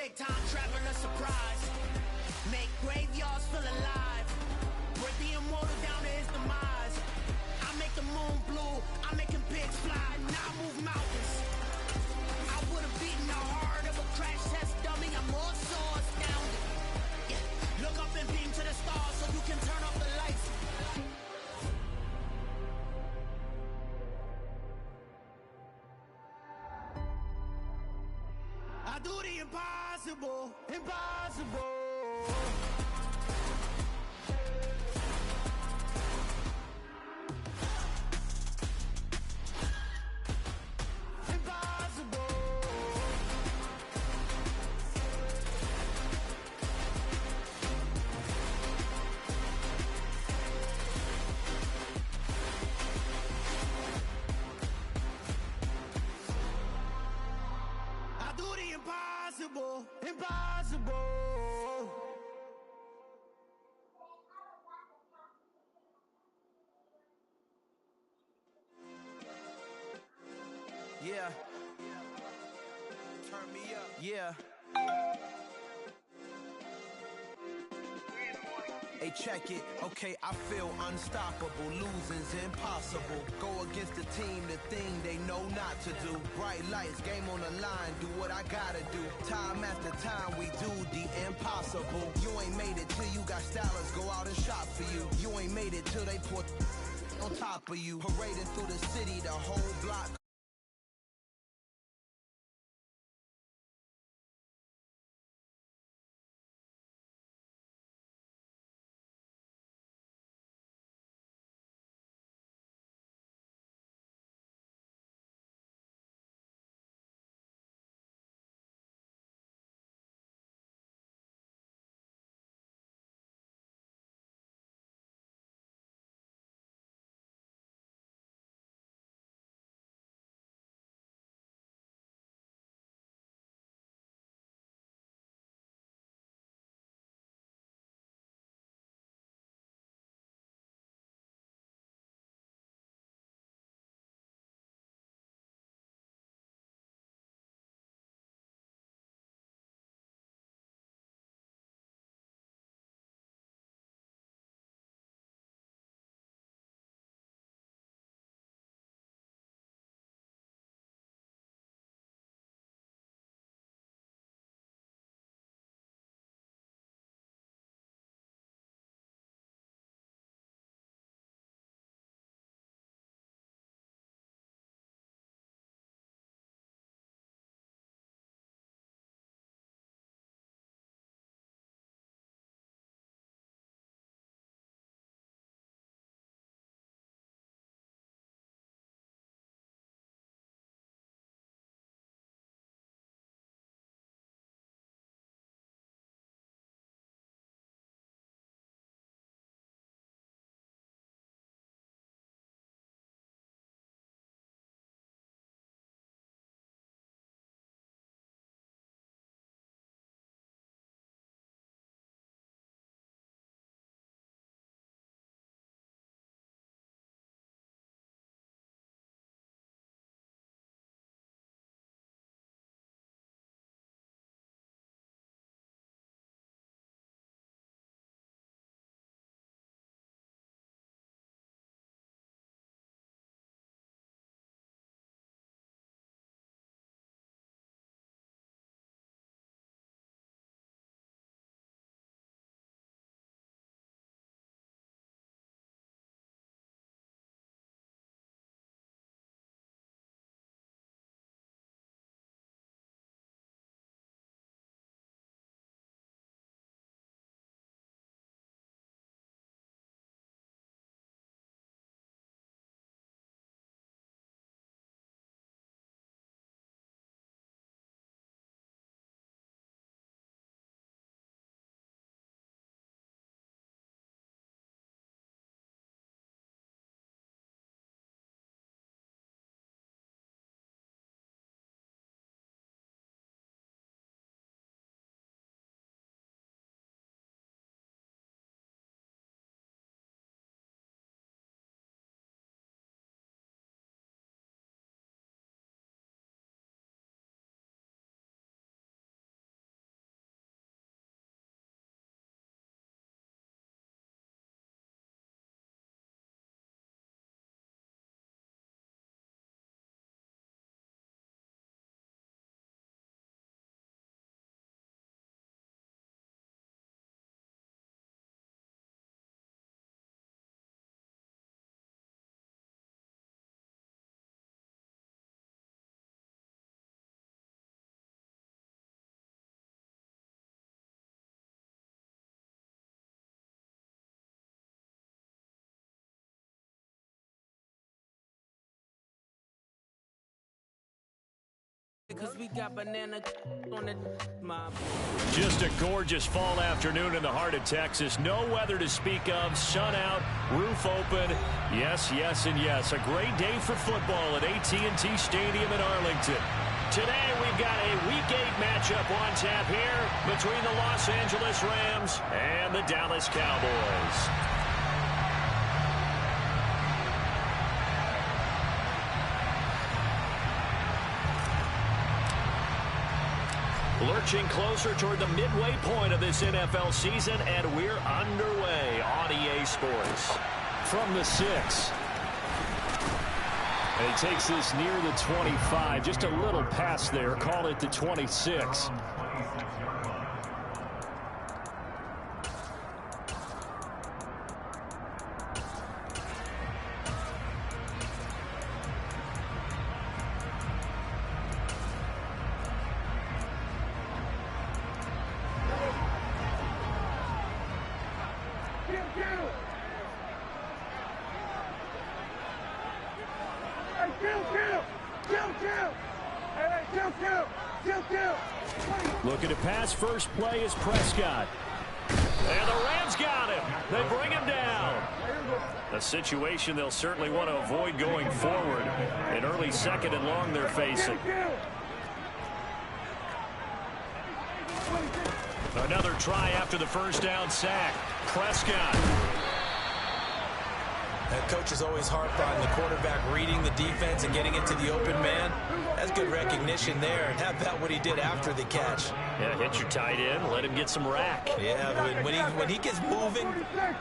make time traveler surprise. Make graveyards feel alive. Break the immortal down to his demise. I make the moon blue, I'm making pigs fly. Now I move mountains. I would've beaten the heart of a crash test dummy. I'm more so astounded. Yeah. Look up and beam to the stars so you can turn off the lights. I do the impossible, impossible. Impossible, impossible. Yeah. Turn me up. Yeah. Hey, check it. Okay, I feel unstoppable. Losing's impossible. Go against the team, the thing they know not to do. Bright lights, game on the line. Do what I gotta do. Time after time, we do the impossible. You ain't made it till you got stylers go out and shop for you. You ain't made it till they put on top of you. Parading through the city, the whole block. cause we got banana on the mob. Just a gorgeous fall afternoon in the heart of Texas. No weather to speak of. Sun out, roof open. Yes, yes, and yes. A great day for football at AT&T Stadium in Arlington. Today we've got a Week 8 matchup on tap here between the Los Angeles Rams and the Dallas Cowboys. Lurching closer toward the midway point of this NFL season, and we're underway on EA Sports. From the 6. And he takes this near the 25. Just a little pass there. Call it the 26. Looking to pass. First play is Prescott. And the Rams got him. They bring him down. A situation they'll certainly want to avoid going forward. An early second and long they're facing. Another try after the first down sack. Prescott. That coach is always harped on the quarterback reading the defense and getting into the open man. That's good recognition there. And how about what he did after the catch? Yeah, hit your tight end, let him get some rack. Yeah, but when he gets moving,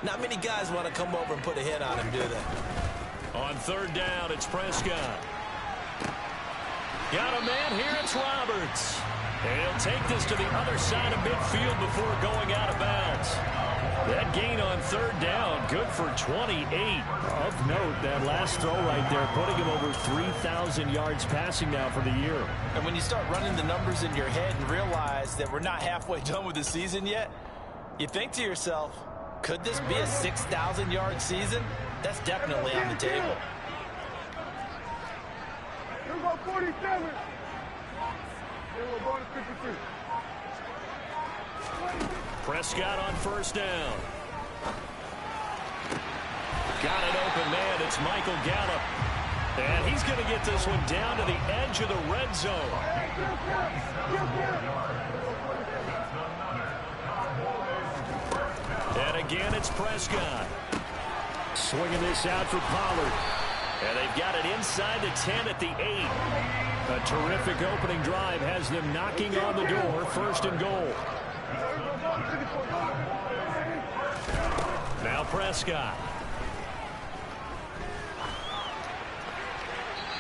not many guys want to come over and put a hit on him, do they? On third down, it's Prescott. Got a man here, it's Roberts. And he'll take this to the other side of midfield before going out of bounds. That gain on third down, good for 28. Of note, that last throw right there, putting him over 3,000 yards passing now for the year. And when you start running the numbers in your head and realize that we're not halfway done with the season yet, you think to yourself, could this be a 6,000-yard season? That's definitely on the table. Here we go, 47. Here we go, 52. Prescott on first down. Got an open man. It's Michael Gallup. And he's going to get this one down to the edge of the red zone. And again, it's Prescott. Swinging this out for Pollard. And they've got it inside the 10 at the 8. A terrific opening drive has them knocking on the door. First and goal. Now Prescott.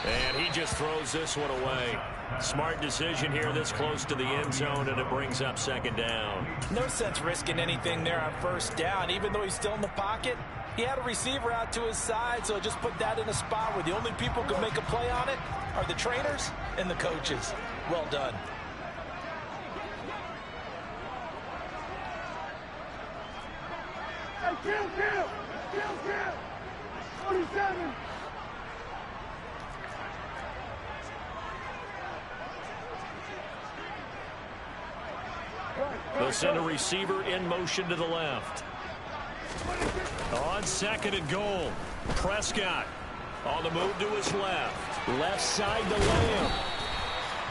And he just throws this one away. Smart decision here this close to the end zone, and it brings up second down. No sense risking anything there on first down. Even though he's still in the pocket, he had a receiver out to his side, so just put that in a spot where the only people who can make a play on it are the trainers and the coaches. Well done. Kill! 47! They'll send a receiver in motion to the left. On second and goal, Prescott on the move to his left. Left side to Lamb.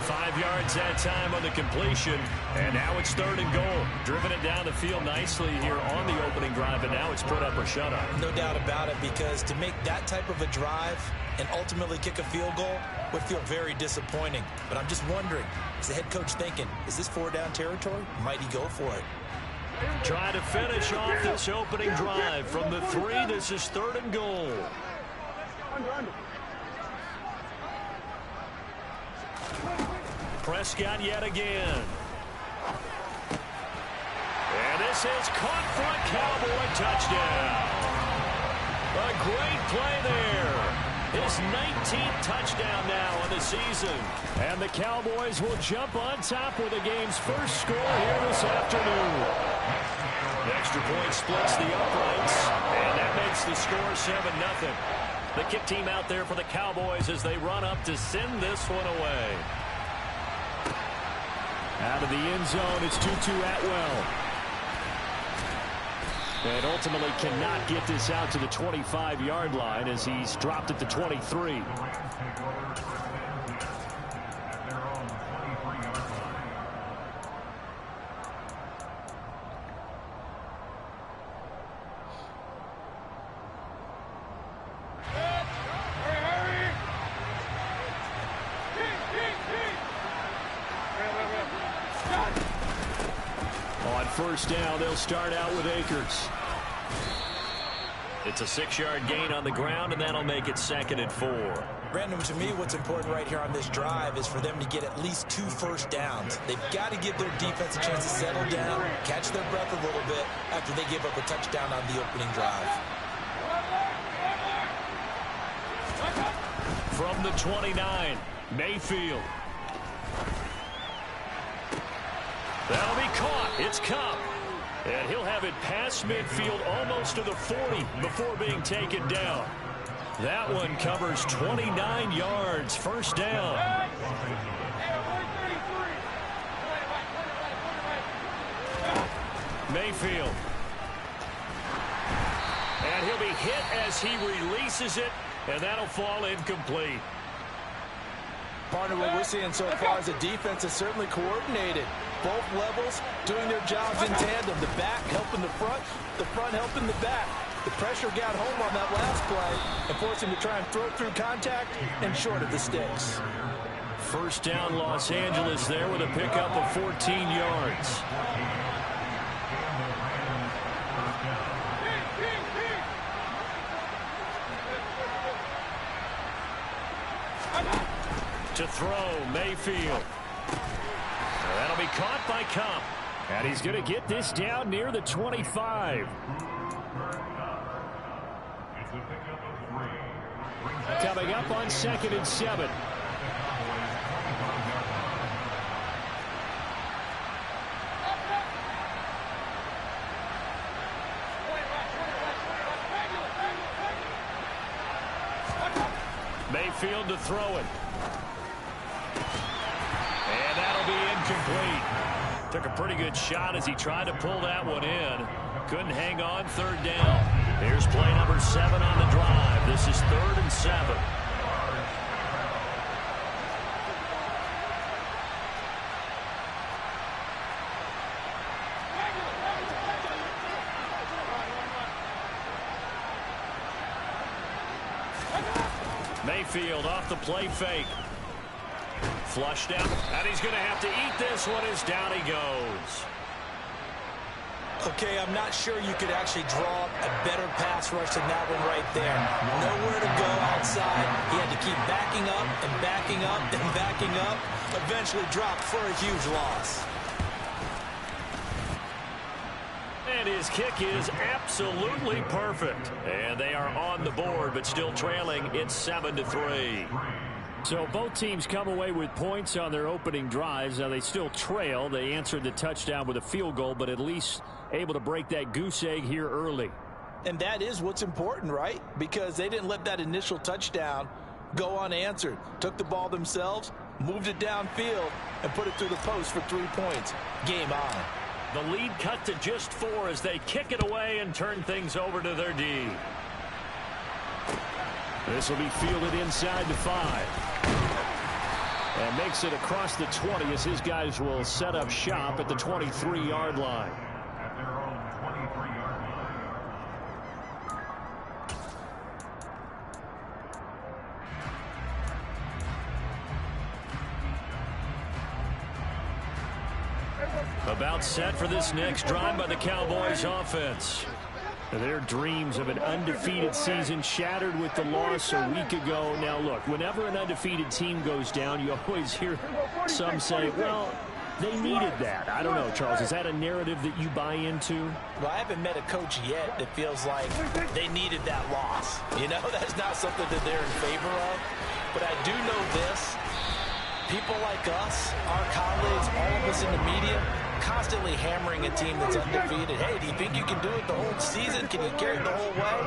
5 yards that time on the completion, and now it's third and goal. Driven it down the field nicely here on the opening drive, and now it's put up or shut up. No doubt about it, because to make that type of a drive and ultimately kick a field goal would feel very disappointing. But I'm just wondering, is the head coach thinking, is this 4-down territory? Might he go for it? Trying to finish off this opening drive from the 3. This is third and goal. Under. Prescott yet again. And this is caught front, Cowboy touchdown. A great play there. His 19th touchdown now on the season. And the Cowboys will jump on top with the game's first score here this afternoon. The extra point splits the uprights, and that makes the score 7-0. The kick team out there for the Cowboys as they run up to send this one away. Out of the end zone, it's Tutu Atwell. And ultimately cannot get this out to the 25-yard line as he's dropped at the 23. On first down, they'll start out with Akers. It's a 6-yard gain on the ground, and that'll make it 2nd and 4. Brandon, to me, what's important right here on this drive is for them to get at least 2 first downs. They've got to give their defense a chance to settle down, catch their breath a little bit after they give up a touchdown on the opening drive. From the 29, Mayfield. That'll be caught. It's Cup. And he'll have it past midfield almost to the 40 before being taken down. That one covers 29 yards. First down. Mayfield. And he'll be hit as he releases it, and that'll fall incomplete. Partner, what we're seeing so far is the defense is certainly coordinated. Both levels doing their jobs in tandem. The back helping the front helping the back. The pressure got home on that last play and forced him to try and throw through contact and short of the sticks. First down, Los Angeles there with a pickup of 14 yards. To throw, Mayfield. That'll be caught by Cup. And he's going to get this down near the 25. Coming up on 2nd and 7. Mayfield to throw it. And that'll be incomplete. Took a pretty good shot as he tried to pull that one in. Couldn't hang on. 3rd down. Here's play number 7 on the drive. This is 3rd and 7. Mayfield off the play fake. Flushed out, and he's going to have to eat this one as down he goes. Okay, I'm not sure you could actually draw a better pass rush than that one right there. Nowhere to go outside. He had to keep backing up and backing up and backing up. Eventually dropped for a huge loss. And his kick is absolutely perfect. And they are on the board, but still trailing. It's 7-3. So both teams come away with points on their opening drives. Now they still trail. They answered the touchdown with a field goal, but at least able to break that goose egg here early. And that is what's important, right? Because they didn't let that initial touchdown go unanswered. Took the ball themselves, moved it downfield, and put it through the post for 3 points. Game on. The lead cut to just 4 as they kick it away and turn things over to their D. This will be fielded inside the 5. And makes it across the 20 as his guys will set up shop at the 23-yard line. About set for this next drive by the Cowboys offense. Their dreams of an undefeated season shattered with the loss a week ago. Now, look, whenever an undefeated team goes down, you always hear some say, well, they needed that. I don't know, Charles. Is that a narrative that you buy into? Well, I haven't met a coach yet that feels like they needed that loss. You know, that's not something that they're in favor of. But I do know this. People like us, our colleagues, all of us in the media, constantly hammering a team that's undefeated. Hey, do you think you can do it the whole season? Can you carry it the whole way?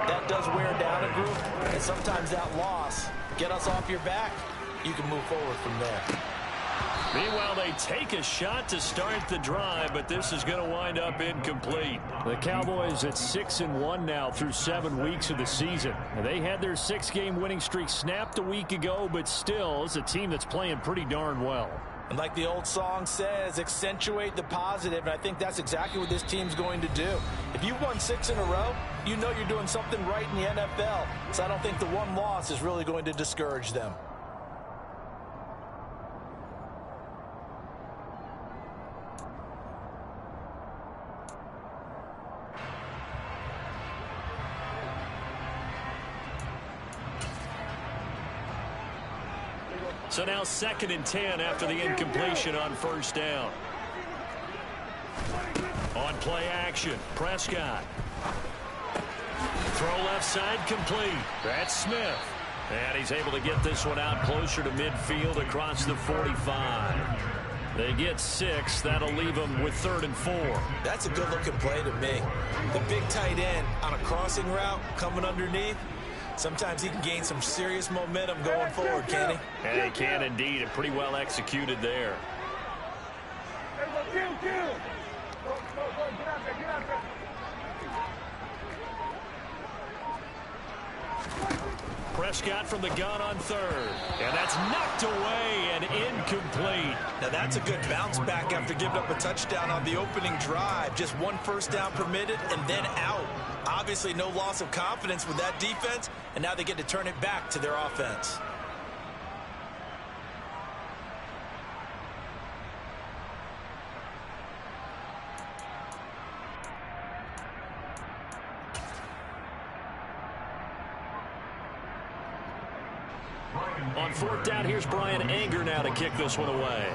That does wear down a group. And sometimes that loss, get us off your back, you can move forward from there. Meanwhile, they take a shot to start the drive, but this is going to wind up incomplete. The Cowboys at 6-1 now through 7 weeks of the season. They had their 6-game winning streak snapped a week ago, but still, it's a team that's playing pretty darn well. And like the old song says, accentuate the positive, and I think that's exactly what this team's going to do. If you've won 6 in a row, you know you're doing something right in the NFL. So I don't think the one loss is really going to discourage them. So now 2nd and 10 after the incompletion on first down. On play action, Prescott. Throw left side complete. That's Smith. And he's able to get this one out closer to midfield across the 45. They get 6. That'll leave them with 3rd and 4. That's a good-looking play to me. The big tight end on a crossing route coming underneath. Sometimes he can gain some serious momentum going forward, can he? And he can indeed, and pretty well executed there. Prescott from the gun on 3rd. And that's knocked away and incomplete. Now that's a good bounce back after giving up a touchdown on the opening drive. Just 1 first down permitted and then out. Obviously no loss of confidence with that defense, and now they get to turn it back to their offense. On 4th down, here's Brian Anger now to kick this one away.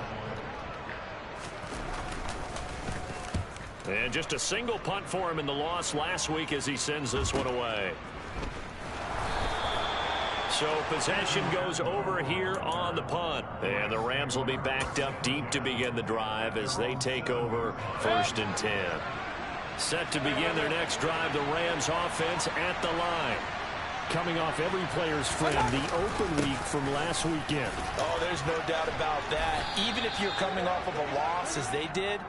And just a single punt for him in the loss last week as he sends this one away. So possession goes over here on the punt. And the Rams will be backed up deep to begin the drive as they take over 1st and 10. Set to begin their next drive, the Rams offense at the line. Coming off every player's friend, the open week from last weekend. Oh, there's no doubt about that. Even if you're coming off of a loss as they did,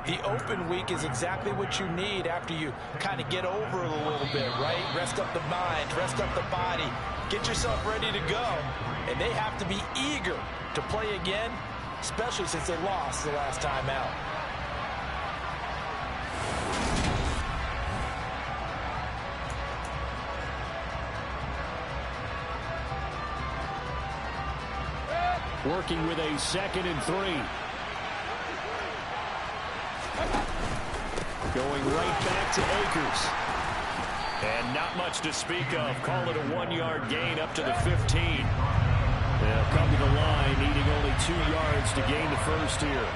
the open week is exactly what you need after you kind of get over it a little bit, right? Rest up the mind, rest up the body, get yourself ready to go. And they have to be eager to play again, especially since they lost the last time out. Working with a 2nd and 3. Going right back to Akers. And not much to speak of. Call it a 1-yard gain up to the 15. They'll come to the line, needing only 2 yards to gain the first here.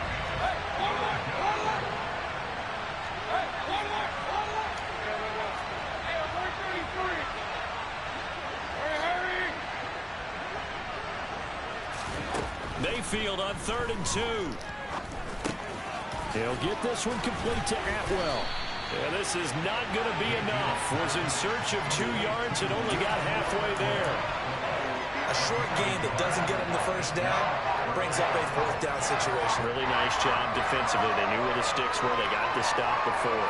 Mayfield on 3rd and 2. He'll get this one complete to Atwell. Yeah, this is not going to be enough. Was in search of 2 yards and only got halfway there. A short gain that doesn't get them the first down brings up a 4th down situation. Really nice job defensively. They knew where the sticks were. They got the stop before.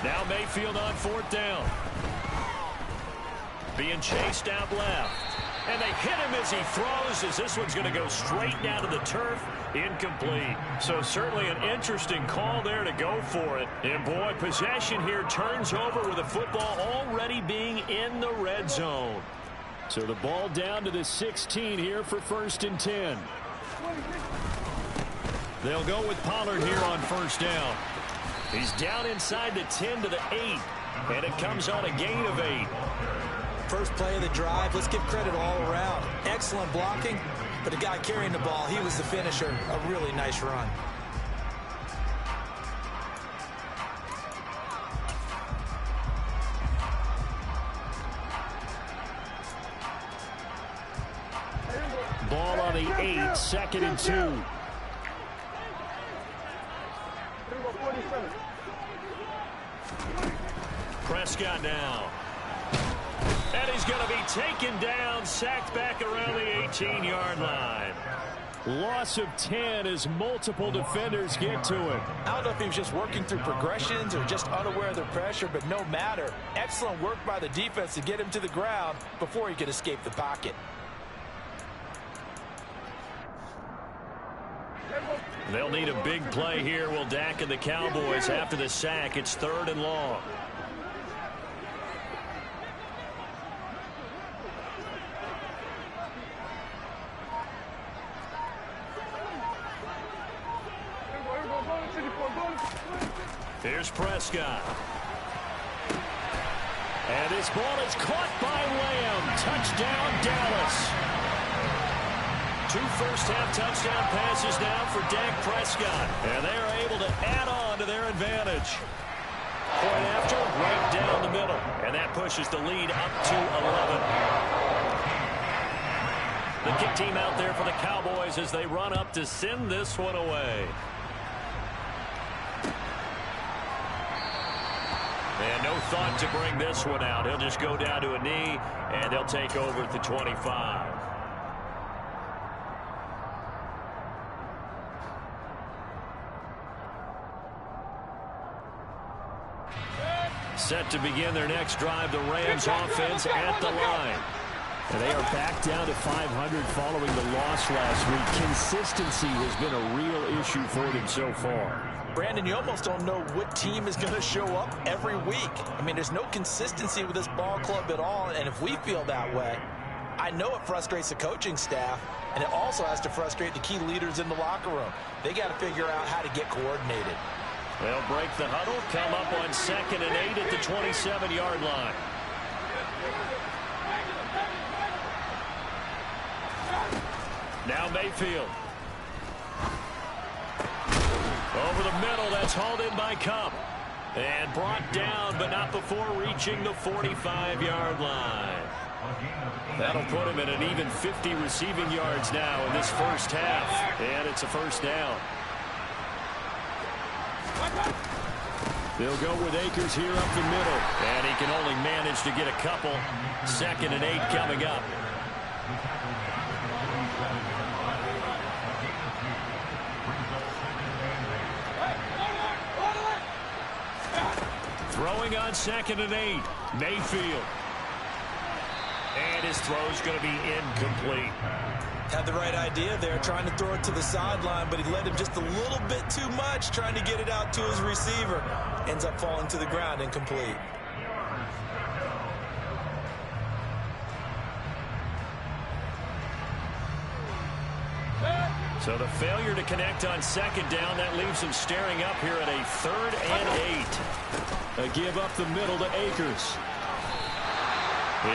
Now Mayfield on 4th down. Being chased out left. And they hit him as he throws, as this one's going to go straight down to the turf. Incomplete. So certainly an interesting call there to go for it. And boy, possession here turns over with the football already being in the red zone. So the ball down to the 16 here for 1st and 10. They'll go with Pollard here on 1st down. He's down inside the 10 to the 8. And it comes on a gain of 8. First play of the drive, let's give credit all around. Excellent blocking, but the guy carrying the ball, he was the finisher. A really nice run. Ball on the 8, 2nd and 2. Prescott now. And he's going to be taken down, sacked back around the 18-yard line. Loss of 10 as multiple defenders get to him. I don't know if he was just working through progressions or just unaware of the pressure, but no matter. Excellent work by the defense to get him to the ground before he could escape the pocket. They'll need a big play here, will Dak and the Cowboys. After the sack, it's 3rd and long. Here's Prescott. And this ball is caught by Lamb. Touchdown, Dallas. 2 first-half touchdown passes now for Dak Prescott. And they are able to add on to their advantage. Point after, right down the middle. And that pushes the lead up to 11. The kick team out there for the Cowboys as they run up to send this one away. And no thought to bring this one out. He'll just go down to a knee, and they'll take over at the 25. Set to begin their next drive, the Rams offense at the line. And they are back down to 500 following the loss last week. Consistency has been a real issue for them so far. Brandon, you almost don't know what team is going to show up every week. I mean, there's no consistency with this ball club at all, and if we feel that way, I know it frustrates the coaching staff, and it also has to frustrate the key leaders in the locker room. They got to figure out how to get coordinated. They'll break the huddle, come up on 2nd and 8 at the 27-yard line. Now Mayfield. Over the middle, that's hauled in by Cup. And brought down, but not before reaching the 45-yard line. That'll put him at an even 50 receiving yards now in this first half. And it's a first down. They'll go with Akers here up the middle. And he can only manage to get a couple. 2nd and 8 coming up. Throwing on 2nd and 8. Mayfield. And his throw's going to be incomplete. Had the right idea there, trying to throw it to the sideline, but he led him just a little bit too much, trying to get it out to his receiver. Ends up falling to the ground, incomplete. So the failure to connect on 2nd down, that leaves him staring up here at a 3rd and 8. A give up the middle to Akers.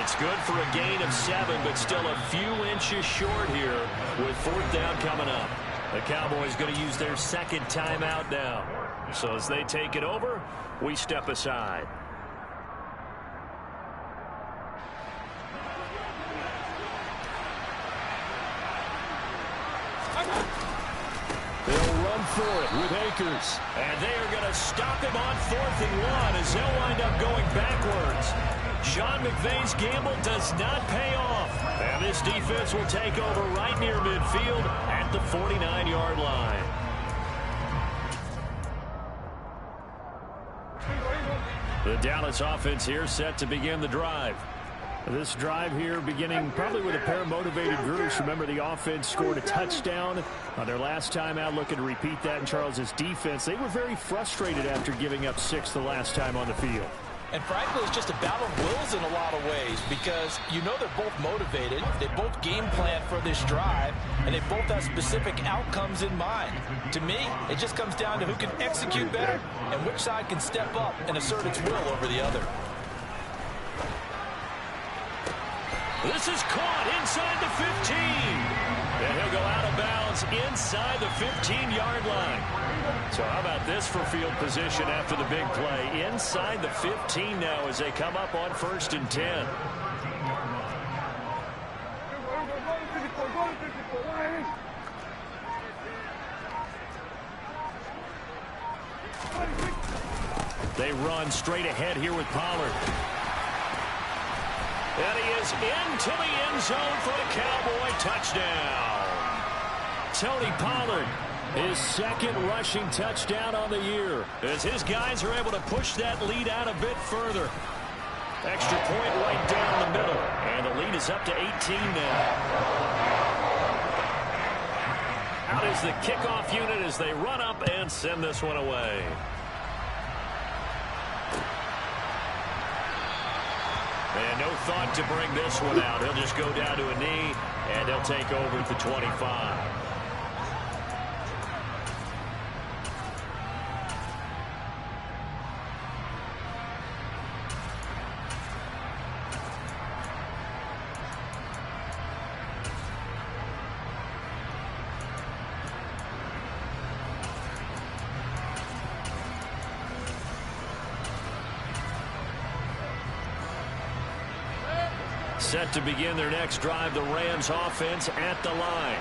It's good for a gain of 7, but still a few inches short here with 4th down coming up. The Cowboys going to use their 2nd timeout now. So as they take it over, we step aside. They'll run for it with Akers. And they are going to stop him on 4th and 1 as they'll wind up going backwards. Sean McVay's gamble does not pay off. And this defense will take over right near midfield at the 49-yard line. The Dallas offense here set to begin the drive. This drive here beginning probably with a pair of motivated groups. Remember, the offense scored a touchdown on their last time out. Looking to repeat that in Charles's defense. They were very frustrated after giving up 6 the last time on the field. And frankly, it's just a battle of wills in a lot of ways because you know they're both motivated. They both game plan for this drive, and they both have specific outcomes in mind. To me, it just comes down to who can execute better and which side can step up and assert its will over the other. This is caught inside the 15. And he'll go out of bounds inside the 15-yard line. So how about this for field position after the big play? Inside the 15 now as they come up on 1st and 10. They run straight ahead here with Pollard. And he is into the end zone for a Cowboy touchdown. Tony Pollard, his second rushing touchdown on the year, as his guys are able to push that lead out a bit further. Extra point right down the middle, and the lead is up to 18 now. Out is the kickoff unit as they run up and send this one away. And no thought to bring this one out. He'll just go down to a knee, and he'll take over at the 25. Set to begin their next drive, the Rams offense at the line.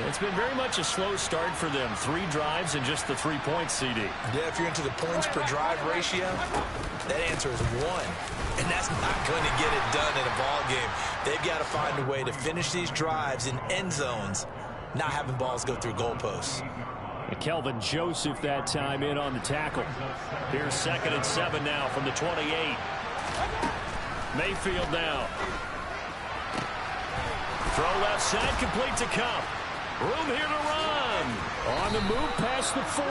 It's been very much a slow start for them. 3 drives and just the 3 points, CD. Yeah, if you're into the points per drive ratio, that answer is 1. And that's not going to get it done in a ball game. They've got to find a way to finish these drives in end zones, not having balls go through goalposts. And Kelvin Joseph that time in on the tackle. Here's 2nd and 7 now from the 28. Mayfield now. Throw left side, complete to Cup. Room here to run. On the move past the 40.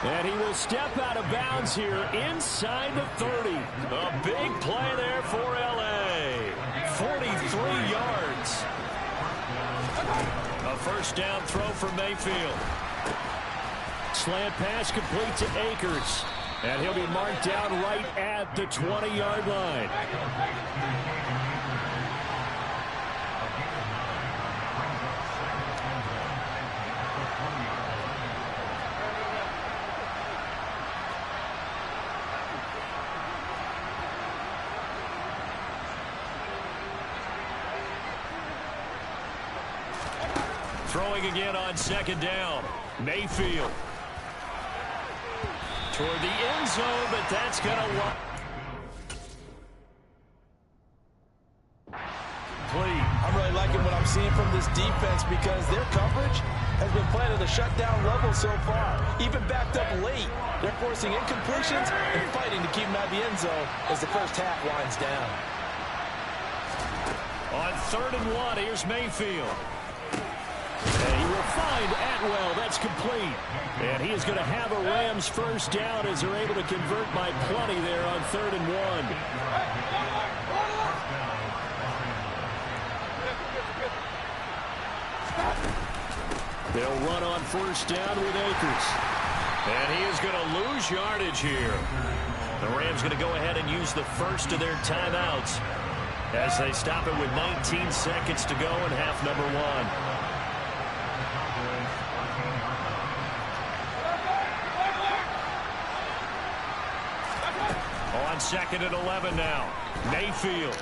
And he will step out of bounds here inside the 30. A big play there for L.A. 43 yards. A first down throw for Mayfield. Slant pass complete to Akers. And he'll be marked down right at the 20-yard line. Throwing again on 2nd down. Mayfield. Toward the end zone, but that's going to lock. I'm really liking what I'm seeing from this defense because their coverage has been playing at a shutdown level so far. Even backed up late, they're forcing incompletions and fighting to keep them out of the end zone as the first half winds down. On 3rd and 1, here's Mayfield. And he will find Atwell. That's complete. And he is going to have a Rams first down as they're able to convert by plenty there on 3rd and 1. They'll run on first down with Akers. And he is going to lose yardage here. The Rams going to go ahead and use the first of their timeouts as they stop it with 19 seconds to go in half number 1. On 2nd and 11 now. Mayfield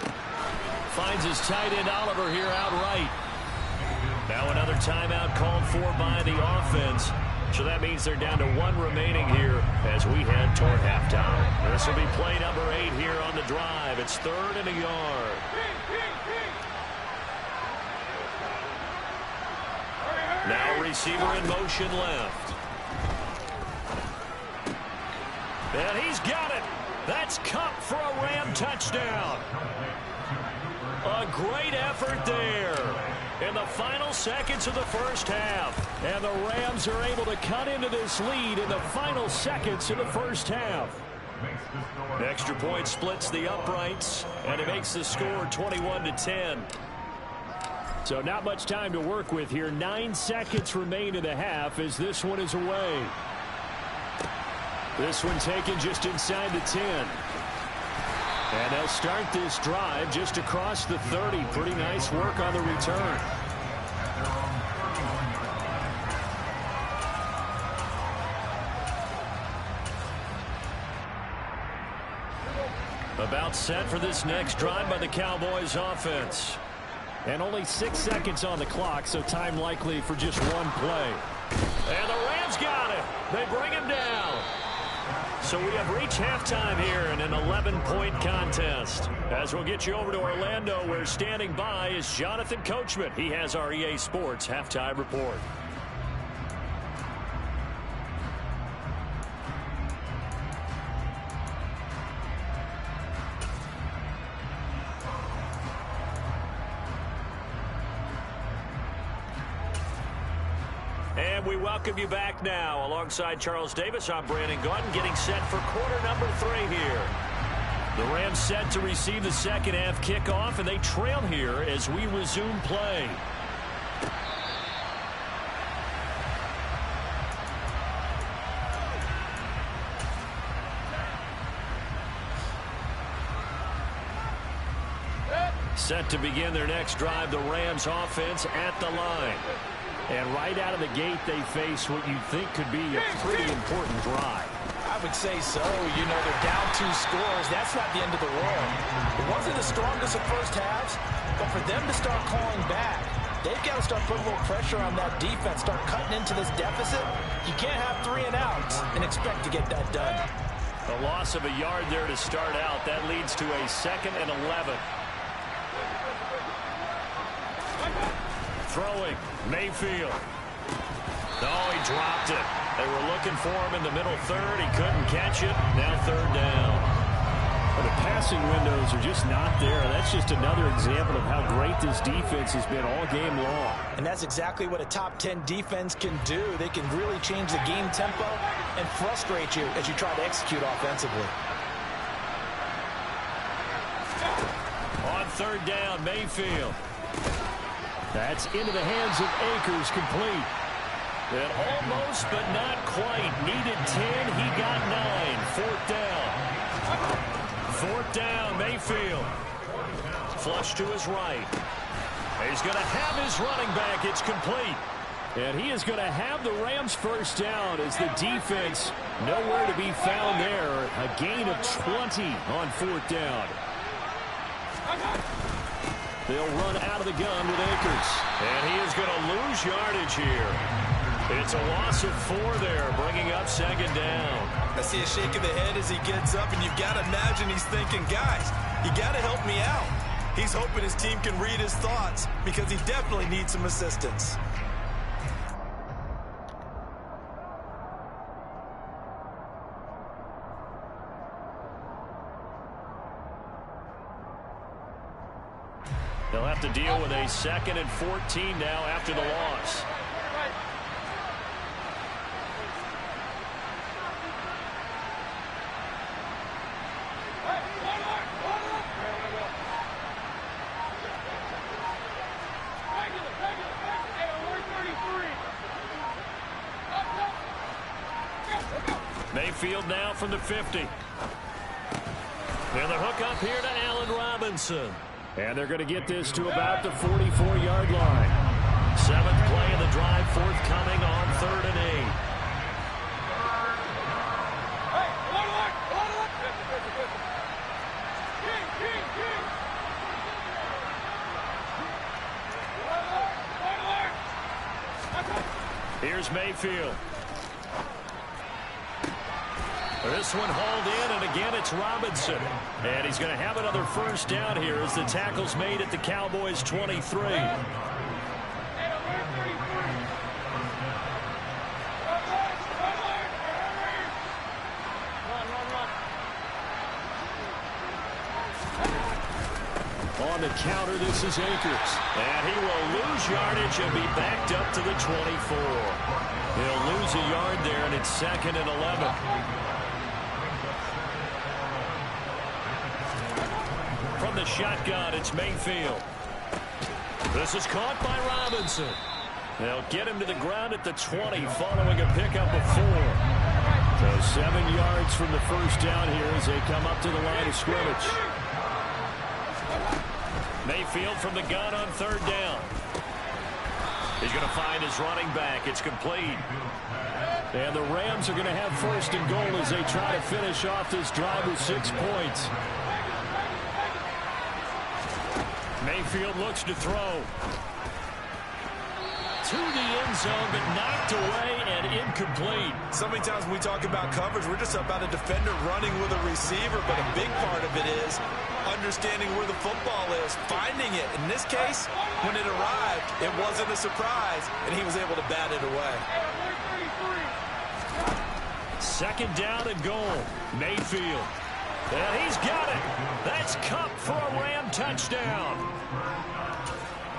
finds his tight end Oliver here outright. Now another timeout called for by the offense. So that means they're down to 1 remaining here as we head toward halftime. This will be play number 8 here on the drive. It's 3rd and a yard. Now receiver in motion left. And he's got it. That's Cup for a Ram touchdown. A great effort there in the final seconds of the first half. And the Rams are able to cut into this lead in the final seconds of the first half. Extra point splits the uprights, and it makes the score 21-10. So not much time to work with here. 9 seconds remain in the half as this one is away. This one taken just inside the 10. And they'll start this drive just across the 30. Pretty nice work on the return. About set for this next drive by the Cowboys offense. And only 6 seconds on the clock, so time likely for just one play. And the Rams got it. They bring him down. So we have reached halftime here in an 11-point contest. As we'll get you over to Orlando, where standing by is Jonathan Coachman. He has our EA Sports halftime report. And we welcome you back now. Alongside Charles Davis, I'm Brandon Gaudin, getting set for quarter number 3 here. The Rams set to receive the second half kickoff, and they trail here as we resume play. Set to begin their next drive, the Rams offense at the line. And right out of the gate, they face what you think could be a pretty important drive. I would say so. You know, they're down 2 scores. That's not the end of the world. It wasn't the strongest of first halves, but for them to start calling back, they've got to start putting a little pressure on that defense, start cutting into this deficit. You can't have 3 and outs and expect to get that done. A loss of a yard there to start out. That leads to a 2nd and 11. Throwing, Mayfield. Oh, he dropped it. They were looking for him in the middle third. He couldn't catch it. Now 3rd down. But the passing windows are just not there. That's just another example of how great this defense has been all game long. And that's exactly what a top 10 defense can do. They can really change the game tempo and frustrate you as you try to execute offensively. On 3rd down, Mayfield. That's into the hands of Akers, complete. And almost, but not quite. Needed 10, he got 9. 4th down. 4th down, Mayfield. Flush to his right. He's going to have his running back. It's complete. And he is going to have the Rams first down as the defense nowhere to be found there. A gain of 20 on 4th down. They'll run out of the gun with Akers. And he is going to lose yardage here. It's a loss of 4 there, bringing up 2nd down. I see a shake of the head as he gets up, and you've got to imagine he's thinking, guys, you got to help me out. He's hoping his team can read his thoughts because he definitely needs some assistance. They'll have to deal with a 2nd and 14 now after the loss. Mayfield now from the 50. And the hook up here to Allen Robinson. And they're going to get this to about the 44-yard line. 7th play of the drive, forthcoming on 3rd and 8. Here's Mayfield. This one hauled in, and again it's Robinson. And he's going to have another first down here as the tackle's made at the Cowboys' 23. On the counter, this is Akers. And he will lose yardage and be backed up to the 24. He'll lose a yard there, and it's 2nd and 11. From the shotgun, it's Mayfield. This is caught by Robinson. They'll get him to the ground at the 20 following a pickup of 4. So 7 yards from the first down here as they come up to the line of scrimmage. Mayfield from the gun on 3rd down. He's going to find his running back. It's complete. And the Rams are going to have 1st and goal as they try to finish off this drive with 6 points. Mayfield looks to throw. to the end zone, but knocked away and incomplete. So many times when we talk about coverage, we're just about a defender running with a receiver, but a big part of it is understanding where the football is, finding it. In this case, when it arrived, it wasn't a surprise, and he was able to bat it away. Second down and goal. Mayfield. And he's got it. That's Cup for a Ram touchdown.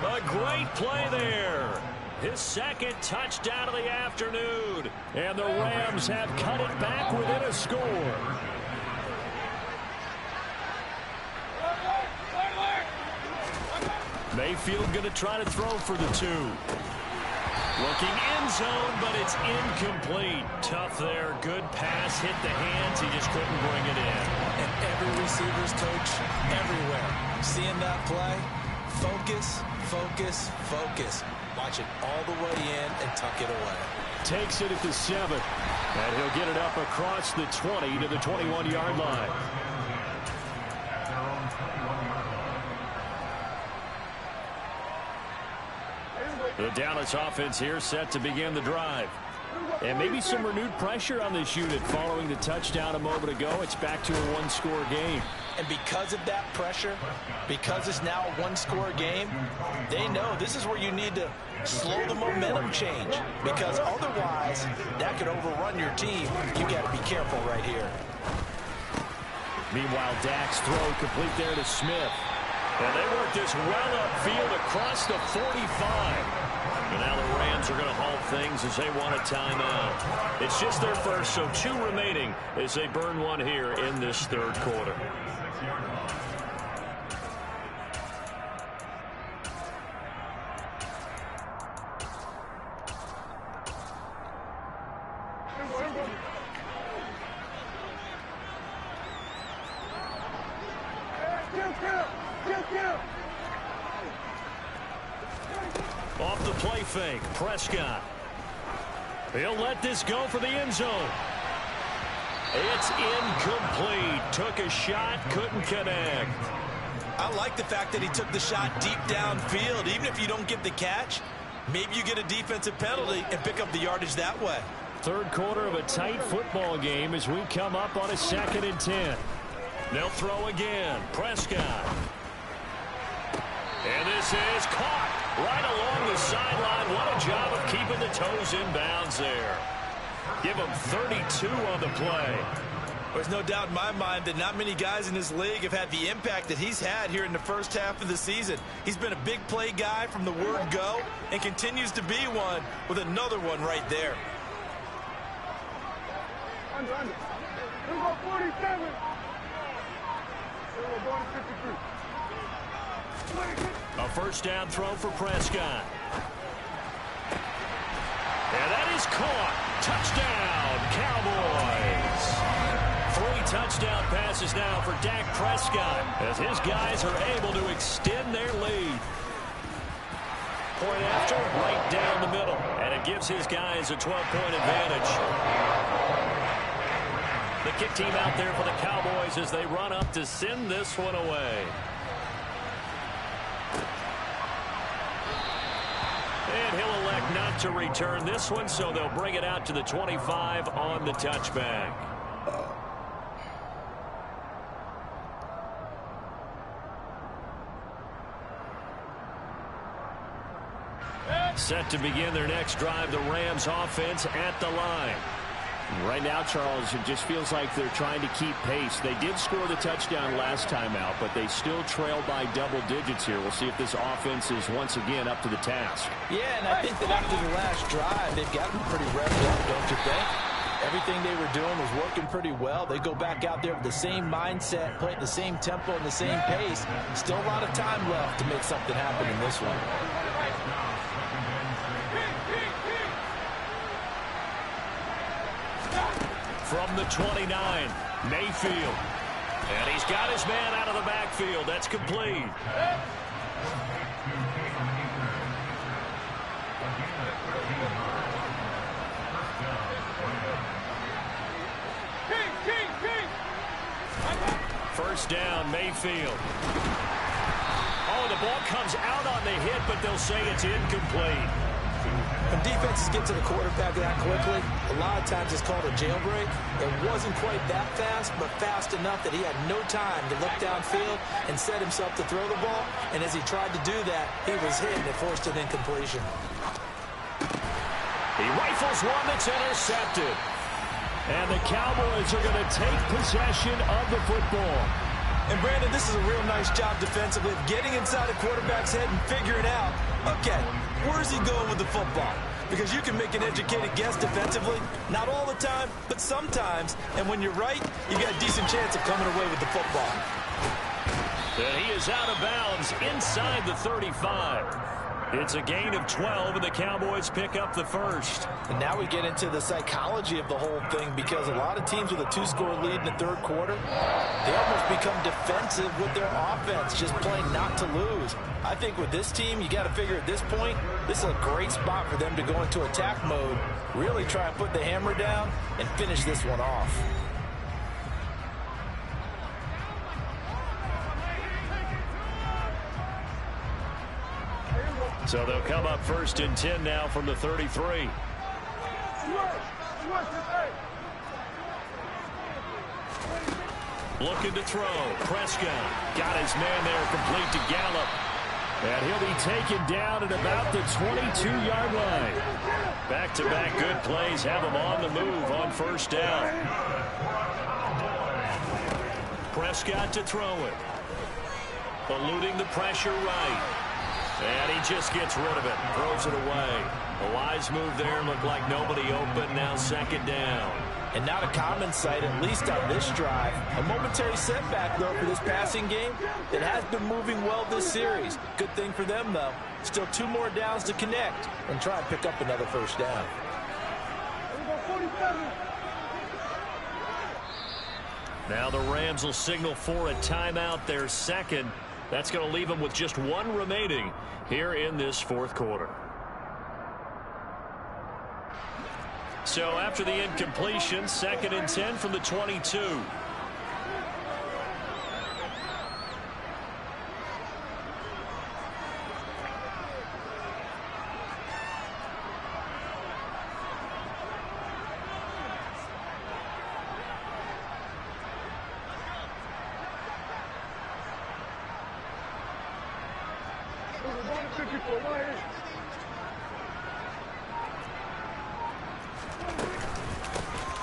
A great play there. His second touchdown of the afternoon. And the Rams have cut it back within a score. Mayfield going to try to throw for the 2. Looking end zone, but it's incomplete. Tough there. Good pass. Hit the hands. He just couldn't bring it in. And every receiver's coach everywhere. Seeing that play, focus, focus, focus. Watch it all the way in and tuck it away. Takes it at the 7. And he'll get it up across the 20 to the 21-yard line. The Dallas offense here set to begin the drive. And maybe some renewed pressure on this unit following the touchdown a moment ago. It's back to a one-score game. And because of that pressure, because it's now a one-score game, they know this is where you need to slow the momentum change. Because otherwise, that could overrun your team. You got to be careful right here. Meanwhile, Dak's throw complete there to Smith. And they work this well upfield across the 45. And now the Rams are going to halt things as they want a timeout. It's just their first, so 2 remaining as they burn one here in this third quarter. Off the play fake, Prescott. He'll let this go for the end zone. It's incomplete. Took a shot, couldn't connect. I like the fact that he took the shot deep downfield. Even if you don't get the catch, maybe you get a defensive penalty and pick up the yardage that way. Third quarter of a tight football game as we come up on a 2nd and 10. They'll throw again. Prescott. And this is caught right along the sideline. What a job of keeping the toes in bounds there. Give him 32 on the play. There's no doubt in my mind that not many guys in this league have had the impact that he's had here in the first half of the season. He's been a big play guy from the word go and continues to be one with another one right there. Under. Here we go, 47. Here we go, going to 53. A first down throw for Prescott. And that is caught. Touchdown, Cowboys. 3 touchdown passes now for Dak Prescott as his guys are able to extend their lead. Point after, right down the middle. And it gives his guys a 12-point advantage. The kick team out there for the Cowboys as they run up to send this one away. And he'll elect not to return this one, so they'll bring it out to the 25 on the touchback. Set to begin their next drive, the Rams offense at the line. Right now, Charles, it just feels like they're trying to keep pace. They did score the touchdown last time out, but they still trail by double digits here. We'll see if this offense is once again up to the task. Yeah, and I think that after the last drive, they've gotten pretty revved up, don't you think? Everything they were doing was working pretty well. They go back out there with the same mindset, play at the same tempo and the same pace. Still a lot of time left to make something happen in this one. From the 29, Mayfield. And he's got his man out of the backfield. That's complete. First down, Mayfield. Oh, the ball comes out on the hit, but they'll say it's incomplete. When defenses get to the quarterback that quickly, a lot of times it's called a jailbreak. It wasn't quite that fast, but fast enough that he had no time to look downfield and set himself to throw the ball. And as he tried to do that, he was hit and it forced an incompletion. He rifles one that's intercepted. And the Cowboys are going to take possession of the football. And, Brandon, this is a real nice job defensively of getting inside a quarterback's head and figuring out, okay, where's he going with the football? Because you can make an educated guess defensively, not all the time, but sometimes. And when you're right, you got a decent chance of coming away with the football. And he is out of bounds inside the 35. It's a gain of 12, and the Cowboys pick up the first. And now we get into the psychology of the whole thing, because a lot of teams with a 2-score lead in the third quarter, they almost become defensive with their offense, just playing not to lose. I think with this team, you got to figure at this point, this is a great spot for them to go into attack mode, really try and put the hammer down and finish this one off. So they'll come up 1st and 10 now from the 33. Looking to throw. Prescott got his man there, complete to Gallup. And he'll be taken down at about the 22-yard line. Back-to-back good plays have him on the move on 1st down. Prescott to throw it. Eluding the pressure right. And he just gets rid of it. Throws it away. A wise move there. Looked like nobody open. Now 2nd down. And not a common sight, at least on this drive. A momentary setback, though, for this passing game. It has been moving well this series. Good thing for them, though. Still 2 more downs to connect and try and pick up another 1st down. Now the Rams will signal for a timeout, their 2nd. That's going to leave them with just 1 remaining here in this 4th quarter. So after the incompletion, 2nd and 10 from the 22.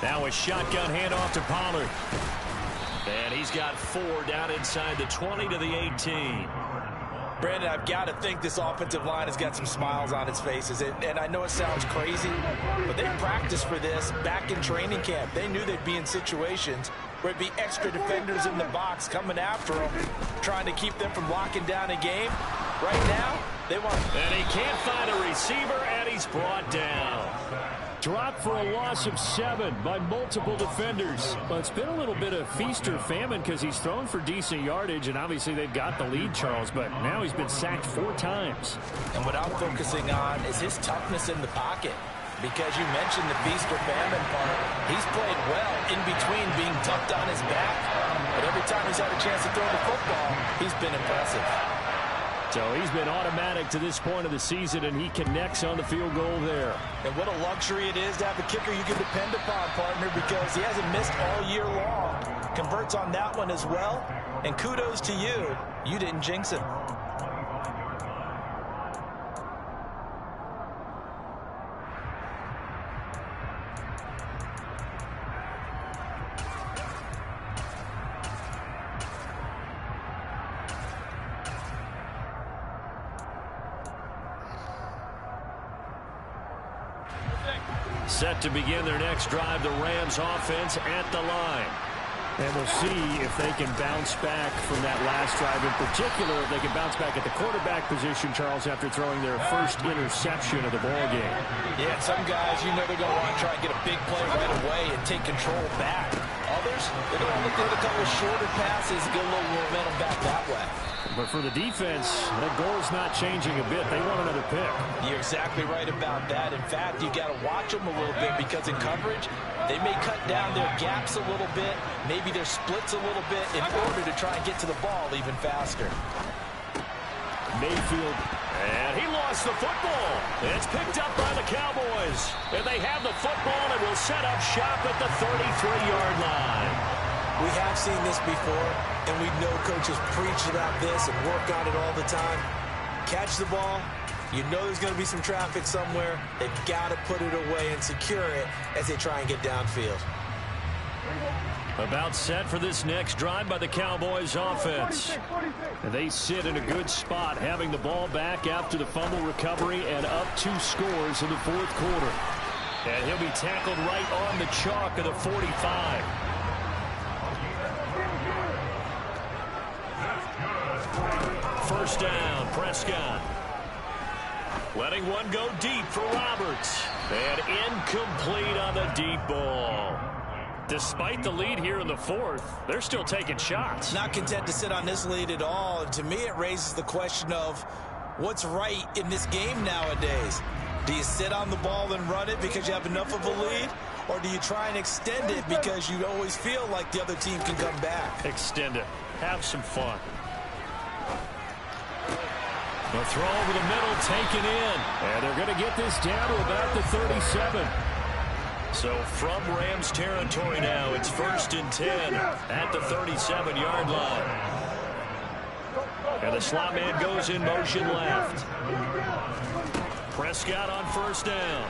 Now a shotgun handoff to Pollard. And he's got 4 down inside the 20 to the 18. Brandon, I've got to think this offensive line has got some smiles on its faces. And I know it sounds crazy, but they practiced for this back in training camp. They knew they'd be in situations where it'd be extra defenders in the box coming after them, trying to keep them from locking down a game. Right now, they want... And he can't find a receiver, and he's brought down. Dropped for a loss of 7 by multiple defenders. Well, it's been a little bit of feast or famine because he's thrown for decent yardage, and obviously they've got the lead, Charles, but now he's been sacked 4 times. And what I'm focusing on is his toughness in the pocket, because you mentioned the feast or famine part. He's played well in between being tucked on his back, but every time he's had a chance to throw the football, he's been impressive. So he's been automatic to this point of the season, and he connects on the field goal there. And what a luxury it is to have a kicker you can depend upon, partner, because he hasn't missed all year long. Converts on that one as well. And kudos to you. You didn't jinx him. Set to begin their next drive, the Rams offense at the line. And we'll see if they can bounce back from that last drive. In particular, if they can bounce back at the quarterback position, Charles, after throwing their first interception of the ballgame. Yeah, some guys, you know they're going to want to try and get a big play right away and take control back. Others, they're going to look at a couple of shorter passes and get a little momentum back that way. But for the defense, that goal's not changing a bit. They want another pick. You're exactly right about that. In fact, you got to watch them a little bit, because in coverage, they may cut down their gaps a little bit, maybe their splits a little bit, in order to try and get to the ball even faster. Mayfield, and he lost lost the football. It's picked up by the Cowboys. And they have the football and will set up shop at the 33-yard line. We have seen this before, and we know coaches preach about this and work on it all the time. Catch the ball. You know there's going to be some traffic somewhere. They've got to put it away and secure it as they try and get downfield. About set for this next drive by the Cowboys offense. And they sit in a good spot, having the ball back after the fumble recovery and up 2 scores in the fourth quarter. And he'll be tackled right on the chalk of the 45. First down, Prescott. Letting one go deep for Roberts. And incomplete on the deep ball. Despite the lead here in the fourth, they're still taking shots. Not content to sit on this lead at all. And to me, it raises the question of what's right in this game nowadays. Do you sit on the ball and run it because you have enough of a lead? Or do you try and extend it because you always feel like the other team can come back? Extend it. Have some fun. The throw over the middle, taken in. And they're going to get this down to about the 37. So from Rams territory now, it's 1st and 10 at the 37-yard line. And the slot man goes in motion left. Prescott on first down.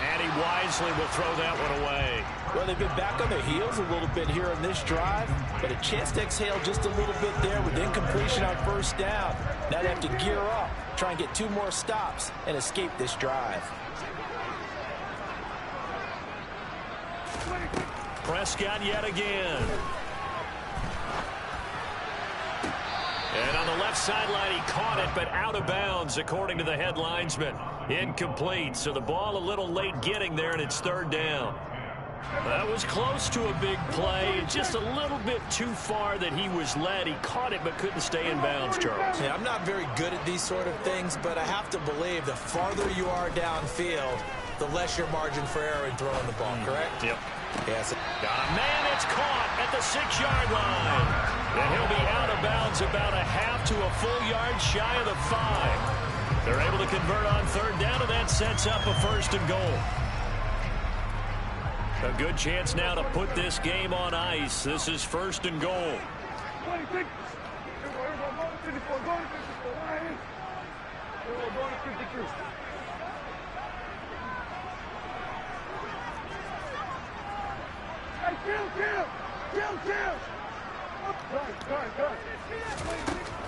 And he wisely will throw that one away. Well, they've been back on their heels a little bit here in this drive, but a chance to exhale just a little bit there with incompletion on first down. Now they have to gear up, try and get 2 more stops and escape this drive. Prescott yet again. And on the left sideline, he caught it, but out of bounds, according to the head linesman. Incomplete, so the ball a little late getting there, and it's 3rd down. That was close to a big play. Just a little bit too far that he was led. He caught it, but couldn't stay in bounds, Charles. Yeah, I'm not very good at these sort of things, but I have to believe the farther you are downfield, the less your margin for error in throwing the ball, correct? Yep. Yes. Got a man, it's caught at the 6-yard line. And he'll be out of bounds about a half to a full yard shy of the 5. They're able to convert on 3rd down, and that sets up a 1st and goal. A good chance now to put this game on ice. This is 1st and goal.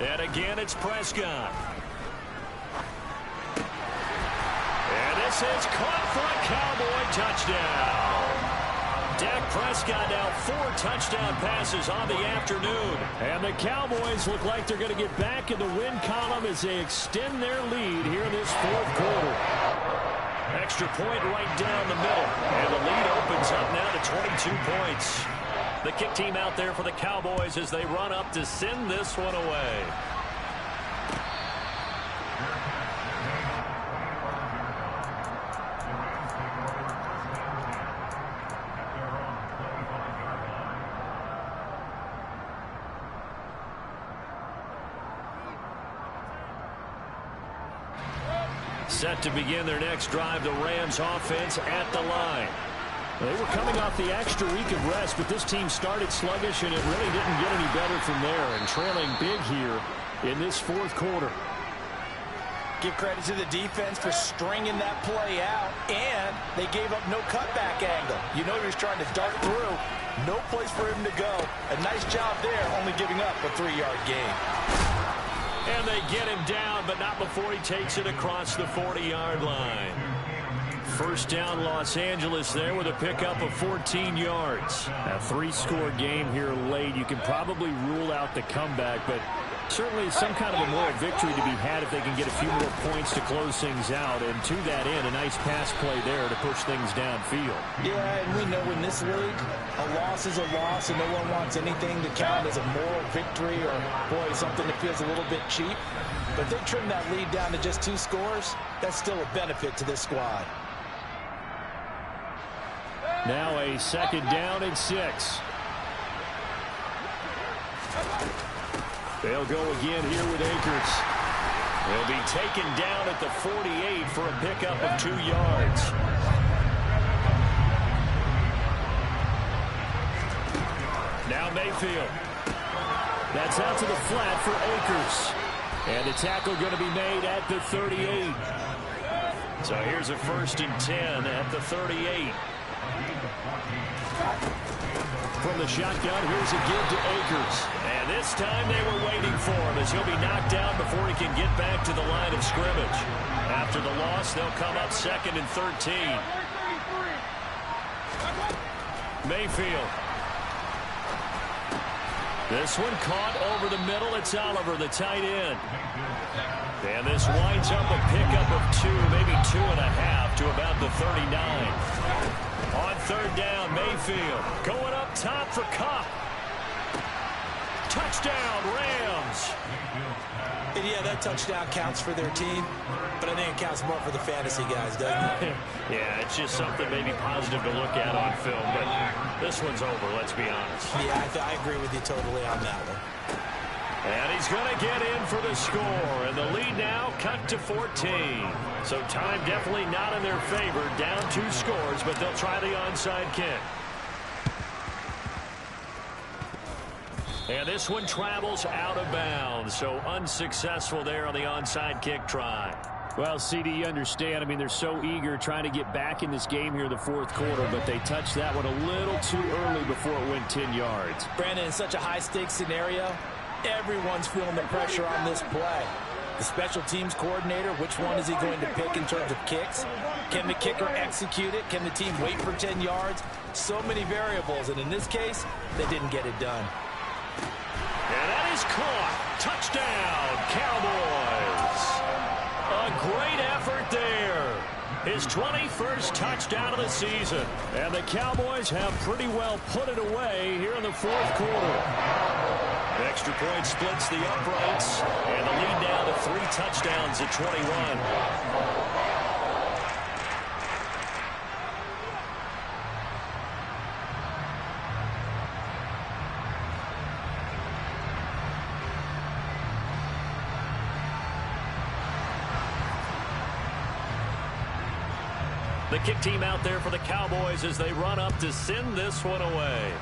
And again, it's Prescott. And this is caught for a Cowboy touchdown. Dak Prescott now 4 touchdown passes on the afternoon. And the Cowboys look like they're going to get back in the win column as they extend their lead here in this fourth quarter. Extra point right down the middle. And the lead opens up now to 22 points. The kick team out there for the Cowboys as they run up to send this one away. Set to begin their next drive, the Rams offense at the line. They were coming off the extra week of rest, but this team started sluggish, and it really didn't get any better from there, and trailing big here in this fourth quarter. Give credit to the defense for stringing that play out, and they gave up no cutback angle. You know he was trying to dart through. No place for him to go. A nice job there, only giving up a 3-yard gain. And they get him down, but not before he takes it across the 40-yard line. First down, Los Angeles there with a pickup of 14 yards. A 3-score game here late. You can probably rule out the comeback, but certainly some kind of a moral victory to be had if they can get a few more points to close things out. And to that end, a nice pass play there to push things downfield. Yeah, and we know in this league, a loss is a loss, and no one wants anything to count as a moral victory or, boy, something that feels a little bit cheap. But if they trim that lead down to just 2 scores, that's still a benefit to this squad. Now a 2nd down and 6. They'll go again here with Akers. He'll be taken down at the 48 for a pickup of 2 yards. Now Mayfield. That's out to the flat for Akers. And the tackle going to be made at the 38. So here's a 1st and 10 at the 38. From the shotgun, here's a give to Akers. And this time they were waiting for him as he'll be knocked down before he can get back to the line of scrimmage. After the loss, they'll come up 2nd and 13. Mayfield. This one caught over the middle. It's Oliver, the tight end. And this winds up a pickup of 2, maybe 2.5 to about the 39. On 3rd down, Mayfield going up top for Cup. Touchdown, Rams. And yeah, that touchdown counts for their team, but I think it counts more for the fantasy guys, doesn't it? Yeah, it's just something maybe positive to look at on film, but this one's over, let's be honest. Yeah, I agree with you totally on that one. And he's going to get in for the score, and the lead now cut to 14. So time definitely not in their favor, down 2 scores, but they'll try the onside kick. And this one travels out of bounds, so unsuccessful there on the onside kick try. Well, CD, you understand. I mean, they're so eager trying to get back in this game here in the 4th quarter, but they touched that one a little too early before it went 10 yards. Brandon, in such a high-stakes scenario, everyone's feeling the pressure on this play. The special teams coordinator, which one is he going to pick in terms of kicks? Can the kicker execute it? Can the team wait for 10 yards? So many variables, and in this case, they didn't get it done. And that is caught. Touchdown, Cowboys. A great effort there. His 21st touchdown of the season. And the Cowboys have pretty well put it away here in the 4th quarter. The extra point splits the uprights. And the lead now to 3 touchdowns at 21. The kick team out there for the Cowboys as they run up to send this one away.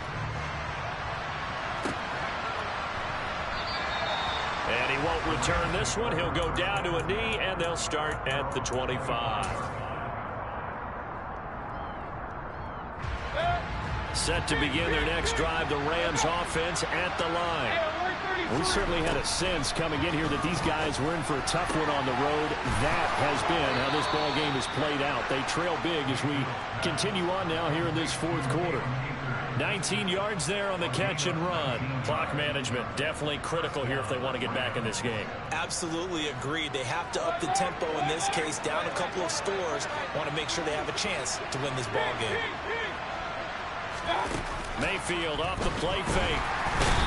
And he won't return this one. He'll go down to a knee, and they'll start at the 25. Set to begin their next drive, the Rams offense at the line. We certainly had a sense coming in here that these guys were in for a tough one on the road. That has been how this ball game has played out. They trail big as we continue on now here in this 4th quarter. 19 yards there on the catch and run. Clock management definitely critical here if they want to get back in this game. Absolutely agreed. They have to up the tempo in this case, down a couple of scores. Want to make sure they have a chance to win this ball game. Mayfield off the play fake.